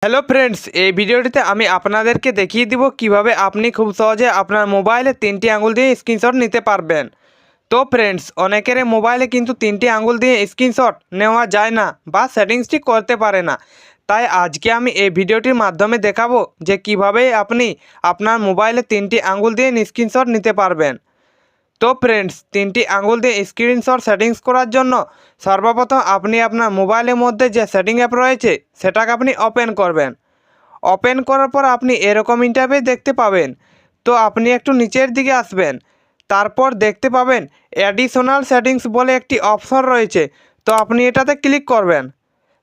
Hello friends, এই ভিডিওটিতে আমি আপনাদেরকে দেখিয়ে দিব কিভাবে আপনি খুব সহজে আপনার মোবাইলে 3টি আঙুল দিয়ে স্ক্রিনশট নিতে পারবেন। তো ফ্রেন্ডস, অনেকের মোবাইলে কিন্তু 3টি আঙুল দিয়ে স্ক্রিনশট নেওয়া যায় না বা সেটিংসটি করতে পারে না। তাই আজকে আমি এই ভিডিওটির মাধ্যমে দেখাবো যে কিভাবে আপনি আপনার মোবাইলে 3টি আঙুল দিয়ে স্ক্রিনশট নিতে পারবেন। তো ফ্রেন্ডস, 3টি আঙুল দিয়ে স্ক্রিনশট সেটিংস করার জন্য সর্বপ্রথম আপনি আপনার মোবাইলের মধ্যে যে সেটিং অ্যাপ রয়েছে সেটাকে আপনি ওপেন করবেন। ওপেন করার পর আপনি এরকম ইন্টারফেস দেখতে পাবেন। তো আপনি একটু নিচের দিকে আসবেন, তারপর দেখতে পাবেন অ্যাডিশনাল সেটিংস বলে একটি অপশন রয়েছে। তো আপনি এটাতে ক্লিক করবেন।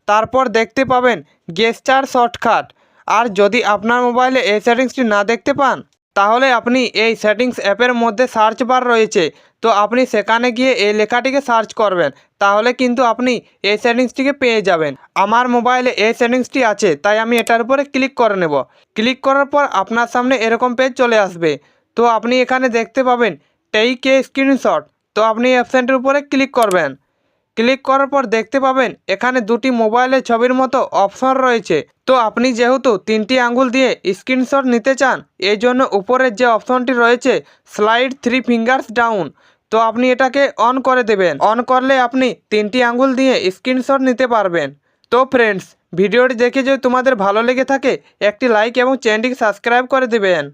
তারপর দেখতে পাবেন গেস্টার শর্টকাট। আর যদি আপনার মোবাইলে এই সেটিংসটি না দেখতে পান, তাহলে আপনি এই সেটিংস অ্যাপের মধ্যে সার্চ বার রয়েছে, তো আপনি সেখানে গিয়ে এই লেখাটিকে সার্চ করবেন, তাহলে কিন্তু আপনি এই সেটিংসটিকে পেয়ে যাবেন। আমার মোবাইলে এই সেটিংসটি আছে, তাই আমি এটার উপরে ক্লিক করে নেব। ক্লিক করার পর আপনার সামনে এরকম পেজ চলে আসবে। তো আপনি এখানে দেখতে পাবেন টেক এ স্ক্রিনশট। তো আপনি এই অপশানটির উপরে ক্লিক করবেন। ক্লিক করার পর দেখতে পাবেন এখানে দুটি মোবাইলের ছবির মতো অপশন রয়েছে। তো আপনি যেহেতু 3টি আঙ্গুল দিয়ে স্ক্রিনশট নিতে চান, এই জন্য উপরের যে অপশনটি রয়েছে স্লাইড 3 ফিঙ্গার্স ডাউন, তো আপনি এটাকে অন করে দেবেন। অন করলে আপনি 3টি আঙ্গুল দিয়ে স্ক্রিনশট নিতে পারবেন। তো ফ্রেন্ডস, ভিডিওটি দেখে যদি তোমাদের ভালো লেগে থাকে একটি লাইক এবং চ্যানেলটিকে সাবস্ক্রাইব করে দেবেন।